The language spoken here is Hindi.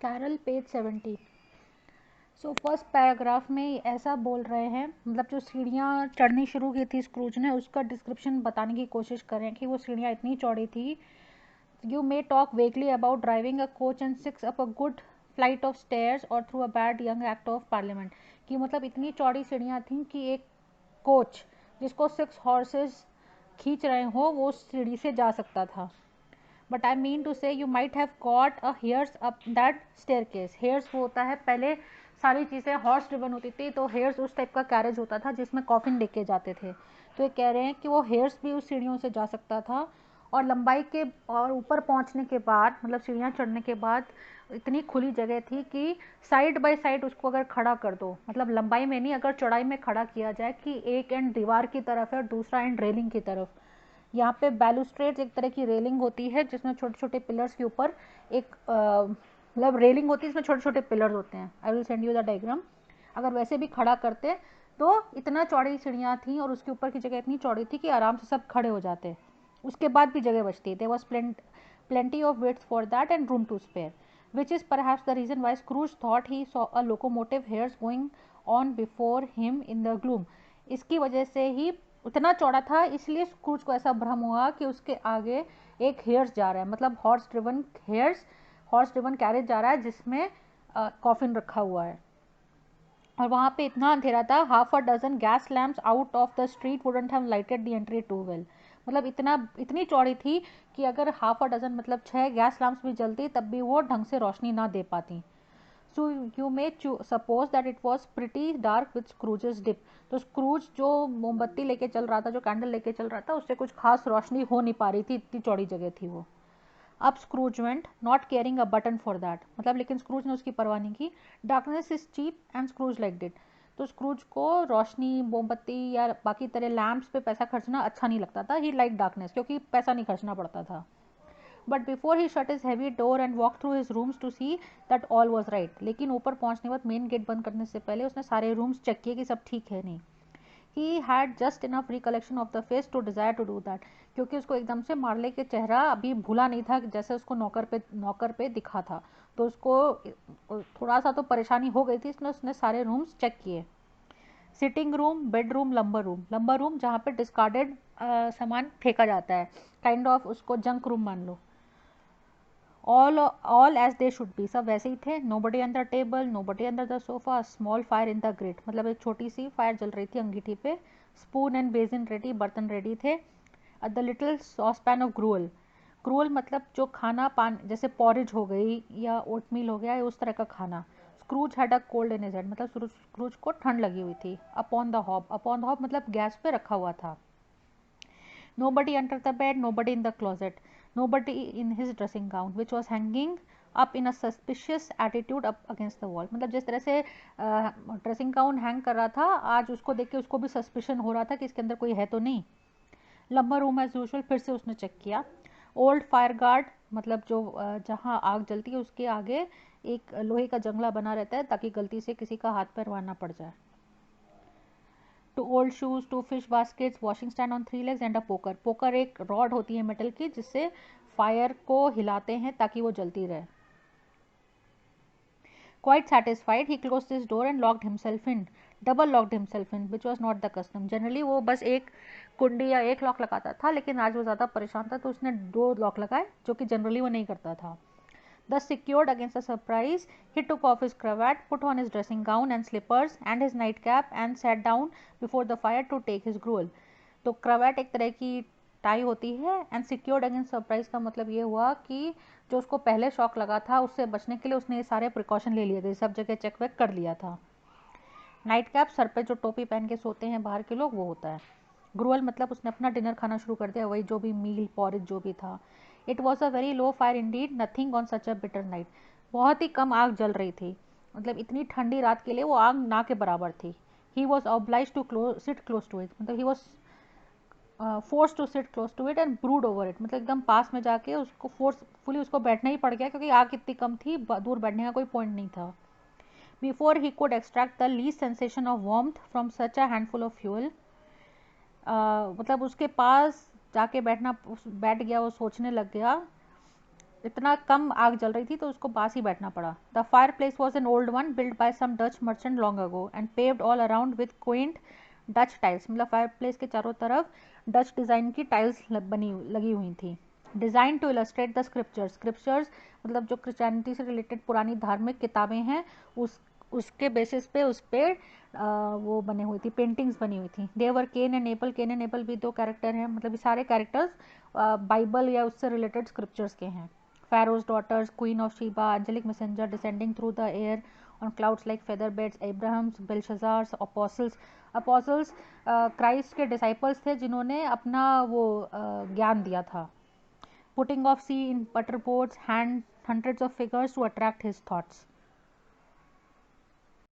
Carol page 70। So first paragraph में ऐसा बोल रहे हैं, मतलब जो सीढ़ियाँ चढ़नी शुरू की थी स्क्रूज ने, उसका डिस्क्रिप्शन बताने की कोशिश करें कि वो सीढ़ियाँ इतनी चौड़ी थी। You may talk vaguely about driving a coach and six up a good flight of stairs और through a bad young act of parliament, कि मतलब इतनी चौड़ी सीढ़ियाँ थीं कि एक कोच जिसको 6 हॉर्सेस खींच रहे हो वो सीढ़ी से जा सकता था। बट आई मीन टू से you might have got a hairs up that staircase. Hairs वो होता है, पहले सारी चीज़ें हॉर्स ड्रिवन होती थी, तो हेयर्स उस टाइप का कैरेज होता था जिसमें कॉफिन लेके जाते थे। तो ये कह रहे हैं कि वो हेयर्स भी उस सीढ़ियों से जा सकता था। और लंबाई के और ऊपर पहुंचने के बाद, मतलब सीढ़ियाँ चढ़ने के बाद इतनी खुली जगह थी कि साइड बाय साइड उसको अगर खड़ा कर दो, मतलब लंबाई में नहीं, अगर चौड़ाई में खड़ा किया जाए कि एक एंड दीवार की तरफ है और दूसरा एंड रेलिंग की तरफ। यहाँ पे बैलुस्ट्रेड एक तरह की रेलिंग होती है जिसमें छोटे छोटे पिलर्स के ऊपर एक मतलब रेलिंग होती है, इसमें छोटे छोटे पिलर्स होते हैं। I will send you the diagram. अगर वैसे भी खड़ा करते तो इतना चौड़ी सीढ़ियाँ थी और उसके ऊपर की जगह इतनी चौड़ी थी कि आराम से सब खड़े हो जाते, उसके बाद भी जगह बचती। There was plenty of width for that and room to spare, which is perhaps the reason why Scrooge thought he saw a locomotive hairs going on before him in the gloom. इसकी वजह से ही उतना चौड़ा था, इसलिए स्क्रूज को ऐसा भ्रम हुआ कि उसके आगे एक हेयर्स जा रहा है, मतलब हॉर्स ड्रिवन कैरेज जा रहा है जिसमें कॉफिन रखा हुआ है। और वहाँ पे इतना अंधेरा था, half a dozen gas lamps out of the street wouldn't have lighted the entry too well. मतलब इतनी चौड़ी थी कि अगर हाफ अ डजन मतलब 6 गैस लैम्प्स भी जलती तब भी वो ढंग से रोशनी ना दे पाती। So you may suppose that it was pretty dark with Scrooge's dip. तो स्क्रूज जो मोमबत्ती लेके चल रहा था, जो कैंडल लेके चल रहा था, उससे कुछ खास रोशनी हो नहीं पा रही थी, इतनी चौड़ी जगह थी वो। अब Scrooge went not caring a button for that, मतलब लेकिन स्क्रूज ने उसकी परवाह नहीं की। Darkness is cheap and Scrooge liked it. तो स्क्रूज को रोशनी, मोमबत्ती या बाकी तरह लैम्प्स पे पैसा खर्चना अच्छा नहीं लगता था। ही लाइक डार्कनेस, क्योंकि पैसा नहीं खर्चना पड़ता था। But before he shut his heavy door and walk through his rooms to see that all was right. लेकिन ऊपर पहुंचने के बाद मेन गेट बंद करने से पहले उसने सारे रूम्स चेक किए कि सब ठीक है नहीं। He had just enough recollection of the face to desire to do that, क्योंकि उसको एकदम से मार्ले के चेहरा अभी भूला नहीं था जैसे उसको नौकर पे दिखा था। तो उसको थोड़ा सा तो परेशानी हो गई थी, इसलिए उसने सारे रूम्स चेक किए। Sitting room, bedroom, lumber room जहाँ पे डिस्कार्डेड सामान फेंका जाता है, काइंड ऑफ उसको जंक रूम मान लो। All as they should be, सब वैसे ही थे। No body under table, no body under the sofa, small fire in the grate, मतलब एक छोटी सी फायर जल रही थी अंगीठी पे। स्पून एंड बेसिन रेडी, बर्तन रेडी थे। The little saucepan of gruel, gruel मतलब जो खाना पान जैसे पॉरेज हो गई या ओटमील हो गया, उस तरह का खाना। Scrooge had a cold in his head, मतलब स्क्रूज को ठंड लगी हुई थी। अपॉन द हॉब मतलब गैस पे रखा हुआ था। Nobody under the bed, nobody in the closet, nobody in his dressing gown, which was hanging up in a suspicious attitude up against the wall. मतलब जिस तरह से ड्रेसिंग गाउन हैंग कर रहा था, आज उसको देख के उसको भी सस्पिशन हो रहा था कि इसके अंदर कोई है तो नहीं। लंबा रूम एज यूजुअल, फिर से उसने चेक किया। ओल्ड फायर गार्ड, मतलब जो जहाँ आग जलती है उसके आगे एक लोहे का जंगला बना रहता है ताकि गलती से किसी का हाथ पैर वहाँ ना पड़ जाए। Two old shoes, two fish baskets, washing stand on 3 legs and a poker. Poker एक रॉड होती है मेटल की जिससे फायर को हिलाते हैं ताकि वो जलती रहे। Quite satisfied, he closed his door and locked himself in. Double locked himself in, which was not the custom. Generally वो बस एक कुंडी या एक लॉक लगाता था, लेकिन आज वो ज़्यादा परेशान था तो उसने 2 लॉक लगाए, जो कि जनरली वो नहीं करता था। Thus secured against a surprise, he took off his cravat, put on his dressing gown and slippers and his nightcap and sat down before the fire to take his gruel. तो क्रवैट एक तरह की टाई होती है, एंड सिक्योर्ड अगेंस्ट सरप्राइज का मतलब ये हुआ कि जो उसको पहले शॉक लगा था उससे बचने के लिए उसने ये सारे प्रिकॉशन ले लिए थे, सब जगह चेक वेक कर लिया था। नाइट कैप, सर पे जो टोपी पहन के सोते हैं बाहर के लोग, वो होता है। ग्रुअल मतलब उसने अपना डिनर खाना शुरू कर दिया, वही जो भी मील पॉरेज जो भी था। It was a very low fire Indeed, nothing on such a bitter night. बहुत ही कम आग जल रही थी, मतलब इतनी ठंडी रात के लिए वो आग ना के बराबर थी। He was obliged to sit close to it, मतलब he was forced to sit close to it and brood over it, मतलब एकदम पास में जाके उसको फोर्सफुली उसको बैठना ही पड़ गया क्योंकि आग इतनी कम थी, दूर बैठने का कोई पॉइंट नहीं था। Before he could extract the least sensation of warmth from such a handful of fuel, मतलब उसके पास जाके बैठ गया, वो सोचने लग गया इतना कम आग जल रही थी तो उसको पास ही बैठना पड़ा। The fireplace was an old one build by some Dutch merchant long ago and paved all around with quaint Dutch tiles. मतलब फायर प्लेस के चारों तरफ डच डिज़ाइन की टाइल्स बनी लगी हुई थी। Design to illustrate the scriptures, scriptures मतलब जो क्रिश्चियनिटी से रिलेटेड पुरानी धार्मिक किताबें हैं उस उसके बेसिस पे उस पर वो बने हुई थी, पेंटिंग्स बनी हुई थी। There were Cain and Abel, Cain and Abel भी दो कैरेक्टर हैं, मतलब ये सारे कैरेक्टर्स बाइबल या उससे रिलेटेड स्क्रिप्चर्स के हैं। Pharaoh's daughters, Queen of Sheba, angelic messenger descending through the air on clouds like feather beds, Abraham's, Belshazzar's, apostles, apostles Christ के डिसाइपल्स थे जिन्होंने अपना वो ज्ञान दिया था। Putting off sea in butter boats, hand hundreds of figures to attract his thoughts.